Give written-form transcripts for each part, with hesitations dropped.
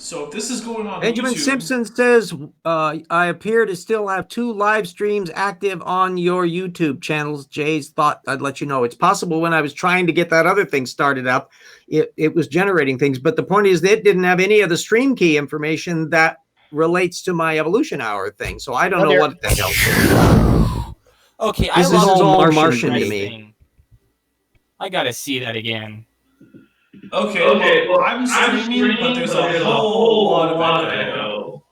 So if this is going on Benjamin YouTube, Simpson says, I appear to still have 2 live streams active on your YouTube channels. Jay's thought I'd let you know. It's possible when I was trying to get that other thing started up, it was generating things. But the point is that it didn't have any of the stream key information that relates to my evolution hour thing. So I don't know what the hell. Okay, this is all Martian to me. I gotta see that again. Okay, well, I'm streaming, but there's a whole lot of echo.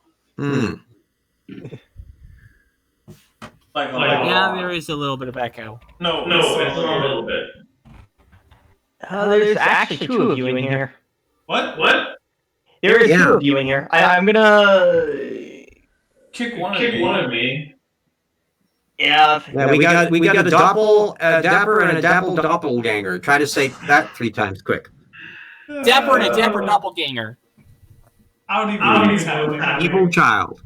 Yeah, there is a little bit of echo. No, it's not a little bit. There's actually 2 of you in here. What? There is 2 of you in here. I'm gonna kick one of me. Yeah, we got a dapper and a doppelganger. Try to say that 3 times quick. Dapper and a dapper doppelganger. I don't even know what's happening. Evil child.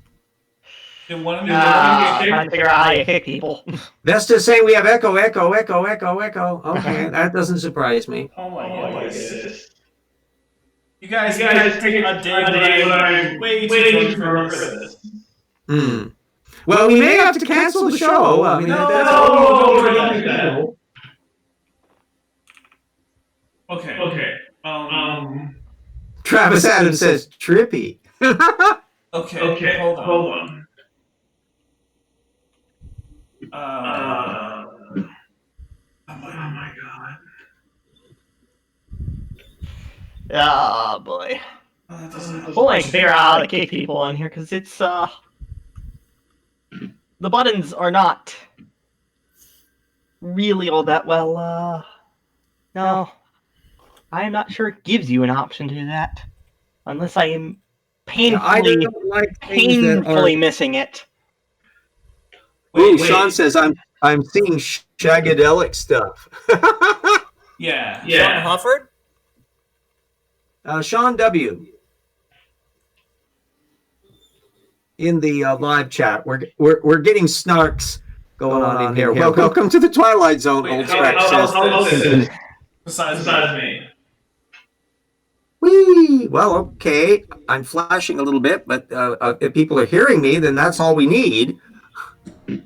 Then one of me trying to figure out how you kick people. Vesta saying we have echo. Okay, that doesn't surprise me. Oh my goodness. You guys take a day when I'm way too drunk for this. Well, we may have to cancel the show. I mean, no. Okay. Travis Adams says trippy. Okay. Hold on. Oh my god. Oh boy. We'll figure out how to kick people in here because it's the buttons are not really all that well. No, I'm not sure it gives you an option to do that unless I am painfully missing it. Wait. Sean says I'm seeing shagadelic stuff. Yeah. Sean Hufford? Sean W. In the live chat, we're getting snarks going on in here. Welcome to the Twilight Zone. Old Scratch says. Besides me. Whee! Well, okay. I'm flashing a little bit, but if people are hearing me, then that's all we need. To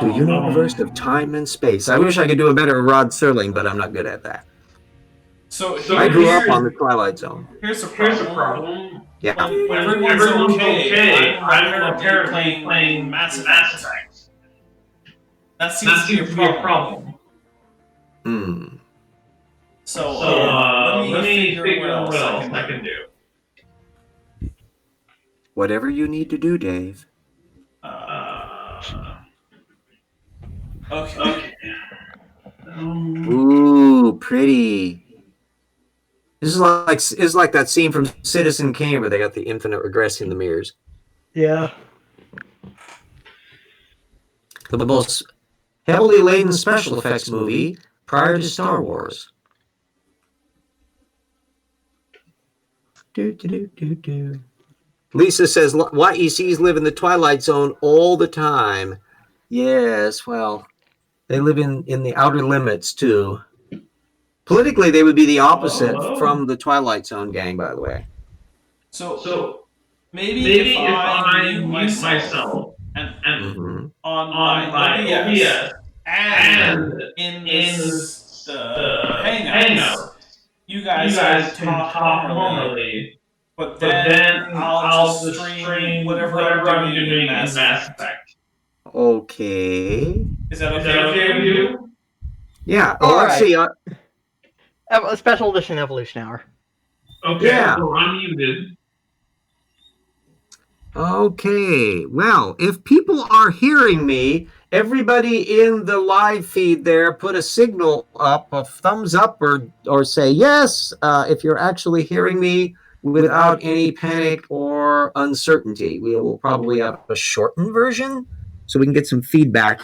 universe of time and space. I wish I could do a better Rod Serling, but I'm not good at that. So I grew up on the Twilight Zone. Here's a problem. Yeah. When everyone's okay, I'm apparently playing Mass Effect. That seems to be a problem. So let me figure out what else I can do. Whatever you need to do, Dave. Okay. Ooh, pretty. This is like that scene from Citizen Kane where they got the infinite regress in the mirrors. Yeah. The most heavily laden special effects movie prior to Star Wars. Lisa says YECs live in the Twilight Zone all the time. Yes, well, they live in the outer limits too. Politically, they would be the opposite from the Twilight Zone gang, by the way. So maybe if I mute myself and on my OBS and in this Hangouts, you guys can talk normally, but then I'll just stream whatever I'm doing in Mass Effect. Okay. Is that okay with you? Yeah. All Let's see. A special edition Evolution Hour. Okay. Yeah. So I'm muted. Okay. Well, if people are hearing me, everybody in the live feed there, put a signal up, a thumbs up, or say yes if you're actually hearing me without any panic or uncertainty. We will probably have a shortened version so we can get some feedback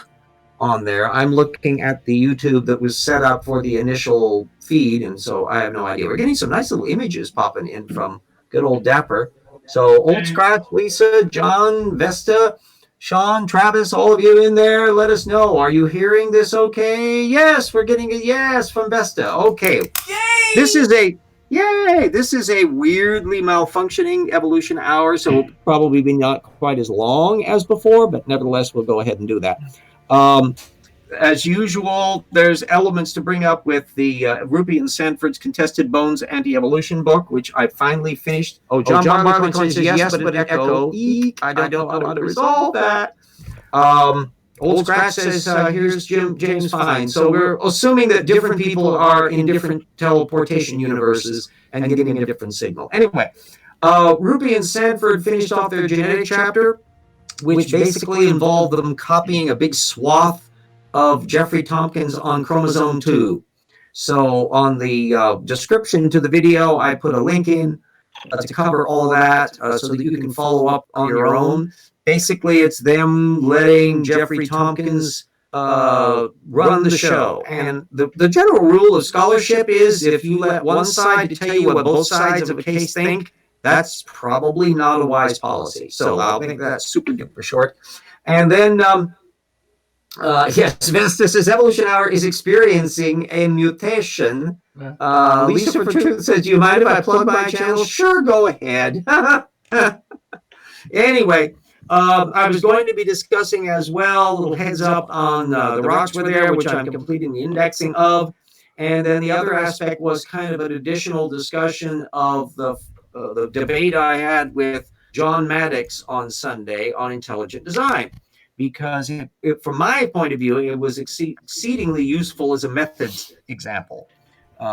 on there. I'm looking at the YouTube that was set up for the initial feed, and so I have no idea. We're getting some nice little images popping in from good old Dapper. So Old Scratch, Lisa, John, Vesta, Sean, Travis, all of you in there, let us know. Are you hearing this okay? Yes, we're getting a yes from Vesta. Okay. Yay! This is a weirdly malfunctioning evolution hour, so it'll probably be not quite as long as before, but nevertheless, we'll go ahead and do that. As usual, there's elements to bring up with the Ruby and Sanford's Contested Bones Anti-Evolution book, which I finally finished. John Barleycorn says yes, but an echo. Eek. I don't know how to resolve that. Old Scratch says, here's James Fine. So we're assuming that different people are in different teleportation universes and getting a different signal. Anyway, Ruby and Sanford finished off their genetic chapter, which basically involved them copying a big swath of Jeffrey Tomkins on chromosome 2. So on the description to the video, I put a link in to cover all that so that you can follow up on your own. Basically, it's them letting Jeffrey Tomkins run the show. And the general rule of scholarship is if you let one side tell you what both sides of a case think, that's probably not a wise policy. So I'll make that super duper short. And then, yes, Vesta says Evolution Hour is experiencing a mutation. Lisa for Truth says, do you mind if I plug my channel? Sure, go ahead. Anyway, I was going to be discussing as well, a little heads up on the rocks were there, which I'm completing the indexing of. And then the other aspect was kind of an additional discussion of the debate I had with John Maddox on Sunday on intelligent design. Because from my point of view, it was exceedingly useful as a methods example.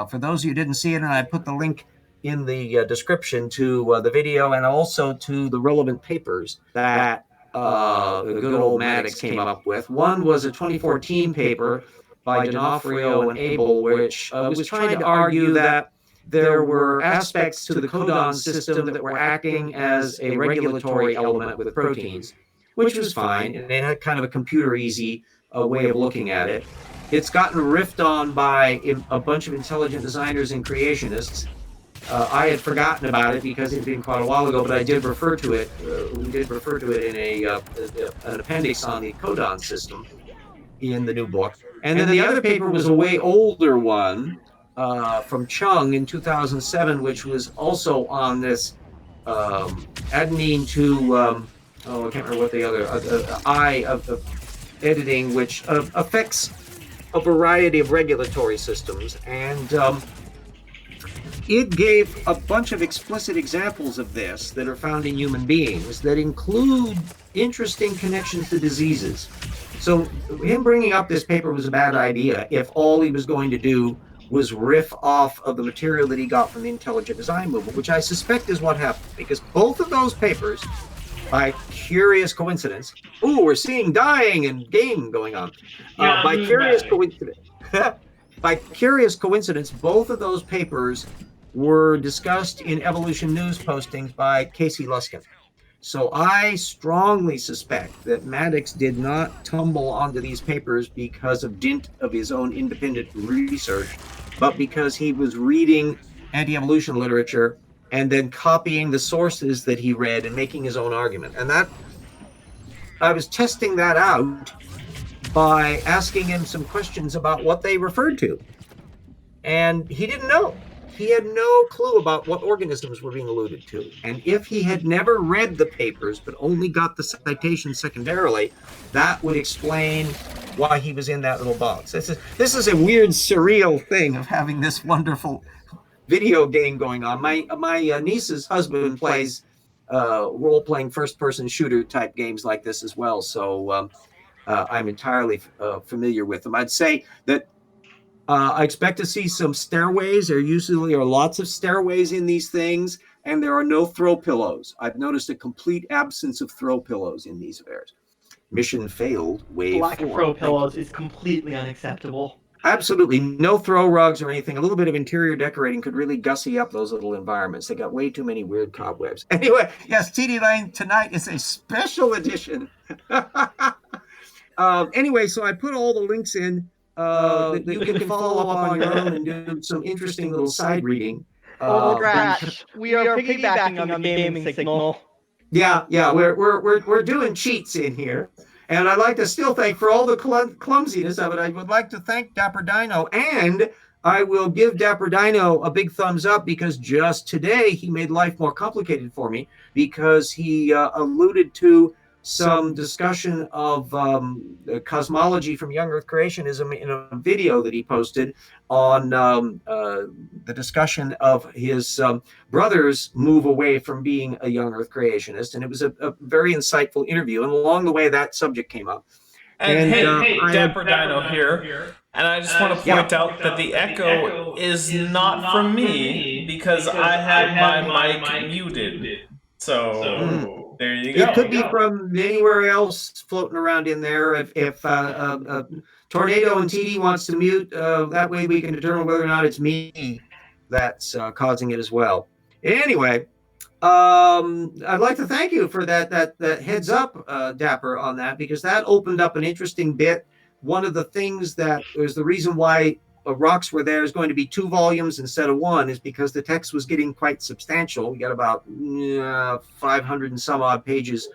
For those of you who didn't see it, and I put the link in the description to the video and also to the relevant papers that the good old Maddox came up with. One was a 2014 paper by D'Onofrio and Abel, which was trying to argue that there were aspects to the codon system that were acting as a regulatory element with proteins, which was fine, and they had kind of a computer-easy way of looking at it. It's gotten riffed on by a bunch of intelligent designers and creationists. I had forgotten about it because it had been quite a while ago, but I did refer to it. We did refer to it in an appendix on the codon system in the new book. And then the other paper was a way older one from Chun in 2007, which was also on this adenine to, I can't remember what the other, I of editing, which affects a variety of regulatory systems. And it gave a bunch of explicit examples of this that are found in human beings that include interesting connections to diseases. So him bringing up this paper was a bad idea if all he was going to do was riff off of the material that he got from the intelligent design movement, which I suspect is what happened, because both of those papers, by curious coincidence, we're seeing dying and game going on. By curious coincidence, both of those papers were discussed in Evolution News postings by Casey Luskin. So I strongly suspect that Maddox did not tumble onto these papers because of dint of his own independent research, but because he was reading anti-evolution literature and then copying the sources that he read and making his own argument. And that I was testing that out by asking him some questions about what they referred to. And he didn't know. He had no clue about what organisms were being alluded to. And if he had never read the papers, but only got the citations secondarily, that would explain why he was in that little box. This is a weird, surreal thing of having this wonderful video game going on. My niece's husband plays role-playing first-person shooter type games like this as well. So I'm entirely familiar with them. I'd say that I expect to see some stairways. There usually are lots of stairways in these things, and there are no throw pillows. I've noticed a complete absence of throw pillows in these affairs. Mission failed, wave Black 4. throw pillows is completely unacceptable. Absolutely no throw rugs or anything. A little bit of interior decorating could really gussy up those little environments. They got way too many weird cobwebs. Anyway, yes, TD Lane tonight is a special edition. Anyway, so I put all the links in. That you can follow up on your own and do some interesting little side reading. Crash, we are piggybacking on the gaming signal. Yeah, we're doing cheats in here. And I'd like to still thank, for all the clumsiness of it, I would like to thank Dapper Dino, and I will give Dapper Dino a big thumbs up because just today he made life more complicated for me because he alluded to some discussion of cosmology from young Earth creationism in a video that he posted on the discussion of his brother's move away from being a young Earth creationist. And it was a very insightful interview. And along the way, that subject came up. And hey, Dapper Dino here. And I just want to point out that the echo is not from me because I have my mic muted. So there you go. It could be from anywhere else floating around in there. If Tornado and TD wants to mute, that way we can determine whether or not it's me that's causing it as well. Anyway, I'd like to thank you for that heads up, Dapper, on that, because that opened up an interesting bit. One of the things that was the reason why Rocks Were There is going to be 2 volumes instead of 1 is because the text was getting quite substantial. We got about 500 and some odd pages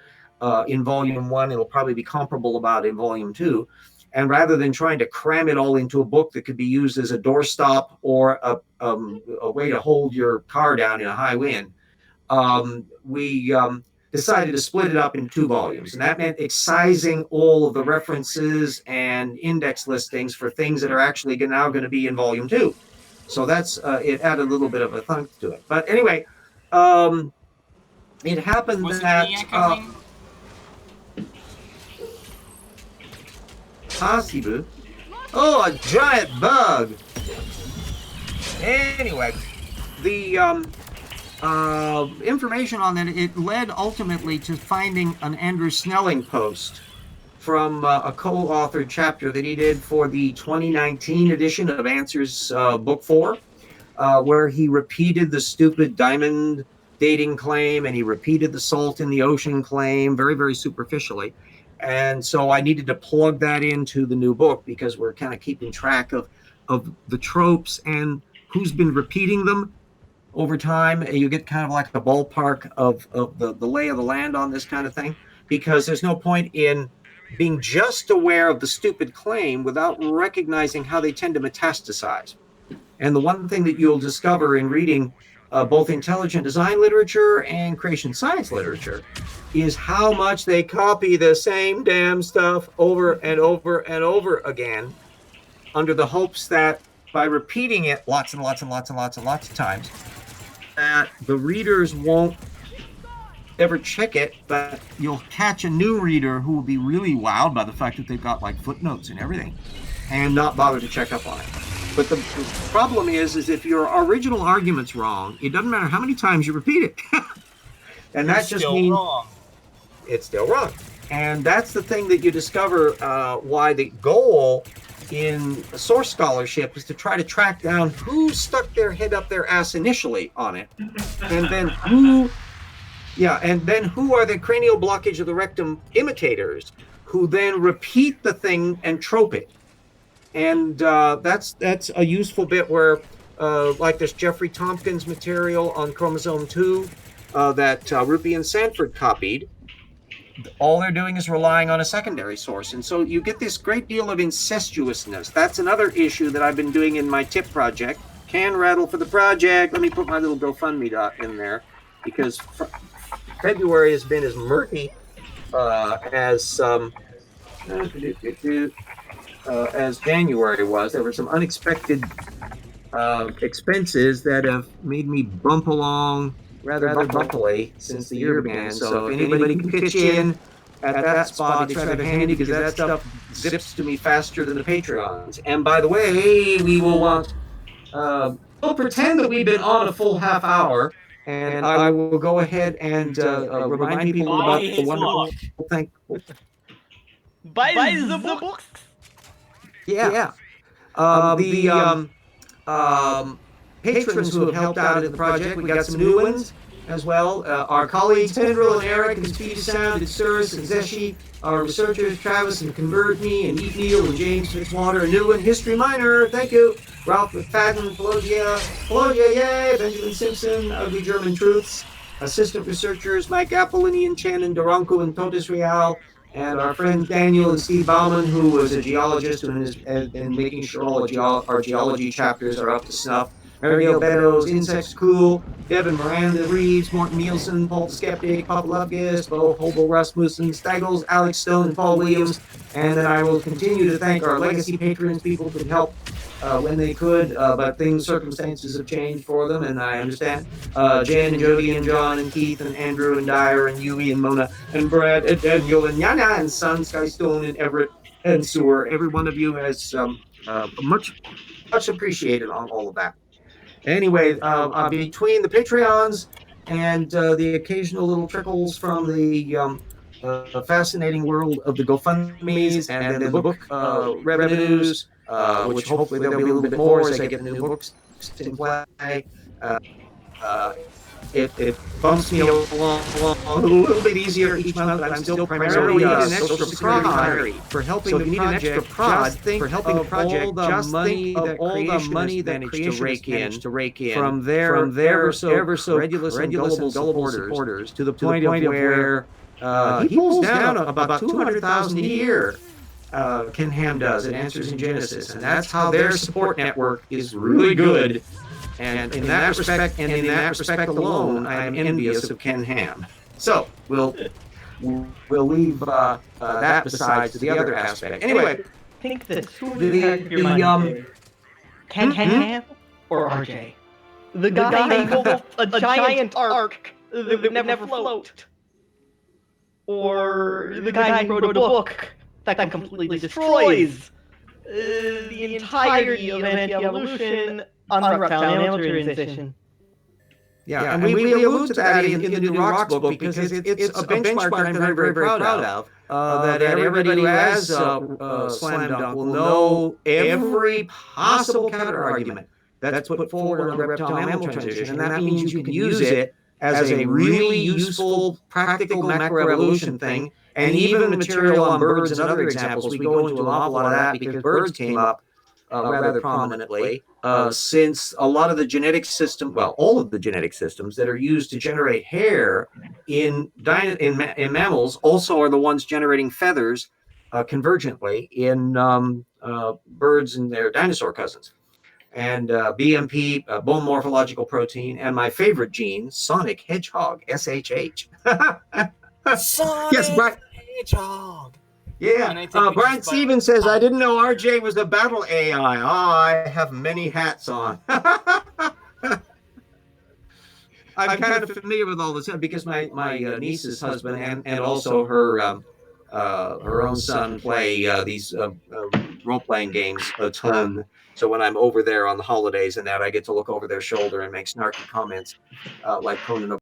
in volume 1. It'll probably be comparable about in volume 2. And rather than trying to cram it all into a book that could be used as a doorstop or a way to hold your car down in a high wind, we decided to split it up in 2 volumes. And that meant excising all of the references and index listings for things that are actually now going to be in volume 2. So that's it added a little bit of a thunk to it. But anyway, it happened that possible. Oh, a giant bug. Anyway, the information on that, it led ultimately to finding an Andrew Snelling post from a co-authored chapter that he did for the 2019 edition of Answers Book 4, where he repeated the stupid diamond dating claim and he repeated the salt in the ocean claim very, very superficially. And so I needed to plug that into the new book because we're kind of keeping track of the tropes and who's been repeating them over time. You get kind of like a ballpark of the lay of the land on this kind of thing, because there's no point in being just aware of the stupid claim without recognizing how they tend to metastasize. And the one thing that you'll discover in reading both intelligent design literature and creation science literature is how much they copy the same damn stuff over and over and over again under the hopes that by repeating it lots and lots and lots and lots and lots of times, that the readers won't ever check it, but you'll catch a new reader who will be really wowed by the fact that they've got like footnotes and everything and not bother to check up on it. But the problem is if your original argument's wrong, it doesn't matter how many times you repeat it. And that just means wrong. It's still wrong. And that's the thing that you discover why the goal in source scholarship is to try to track down who stuck their head up their ass initially on it, and then who are the cranial blockage of the rectum imitators who then repeat the thing and trope it. And that's a useful bit where like this Jeffrey Tompkins material on chromosome 2 that Rupi and Sanford copied. All they're doing is relying on a secondary source. And so you get this great deal of incestuousness. That's another issue that I've been doing in my tip project. Can rattle for the project. Let me put my little GoFundMe dot in there, because February has been as murky as January was. There were some unexpected expenses that have made me bump along rather bumpily since the year began. So if anybody can pitch in at that spot, it's rather handy because that stuff zips to me faster than the Patreons. And by the way, we will want, we'll pretend that we've been on a full half hour, and I will go ahead and remind people about the wonderful thing. Buy the books. Yeah. Patrons who have helped out in the project, we got some new ones as well. Our colleagues Tendril and Eric and Speedy Sound and Cirrus and Zeshi, our researchers Travis and Convert Me and Eat Neil and James Fitzwater, a new one, History Minor, thank you. Ralph McFadden, Pelogia, yay, Benjamin Simpson, Ugly German Truths, assistant researchers Mike Apple, Ian Chen, and Duranko and Totis Real, and our friends Daniel and Steve Bauman, who was a geologist and making sure all our geology chapters are up to snuff. Mariel Beddoes, Insects Cool, Devin Miranda Reeves, Morton Nielsen, Paul the Skeptic, Papa Lufgis, Bo Hobo Rasmussen, Steggles, Alex Stone, and Paul Williams. And then I will continue to thank our legacy patrons, people who help when they could, but circumstances have changed for them, and I understand. Jen and Jody and John and Keith and Andrew and Dyer and Yui and Mona and Brad and Daniel and Yana and Sun, Sky Stone and Everett and Sewer. Every one of you has much appreciated on all of that. Anyway, between the Patreons and the occasional little trickles from the fascinating world of the GoFundMes and then the book revenues, which hopefully there'll be a little bit more as I get the new books in play. It bumps me along a little bit easier each month, but I'm still primarily an extra prod for helping so the project. Just think for helping the project. Just think of all the money that creation managed to rake in from their ever so credulous and gullible supporters to the point of where he pulls down about $200,000 a year. Ken Ham does at Answers in Genesis, and that's how their support network is really good. And in that respect, alone, I am envious of Ken Ham. So we'll leave that besides the other aspect. Anyway, I think the Ken Ham or RJ, the guy who built a giant ark that would never float, or the guy who wrote a book that completely destroys the entirety of anti-evolution on reptile transition. Yeah, and we allude to that in the New Rocks book because it's a benchmark that I'm very, very proud of. That everybody who has Slam Dunk will know every possible counter-argument that's put forward on the reptile-mammal transition, and that means you can use it as a really useful, practical macroevolution thing, and even material on birds and other examples. We go into an awful lot of that because birds came up rather prominently, since a lot of the genetic system, well, all of the genetic systems that are used to generate hair in mammals also are the ones generating feathers convergently in birds and their dinosaur cousins. And BMP, bone morphological protein, and my favorite gene, sonic hedgehog, SHH. Sonic yes, Brian. Hedgehog. Yeah, Brian Stevens says, I didn't know RJ was a battle AI. I have many hats on. I'm kind of familiar with all this because my niece's husband and also her own son play these role-playing games a ton. So when I'm over there on the holidays and that, I get to look over their shoulder and make snarky comments like Conan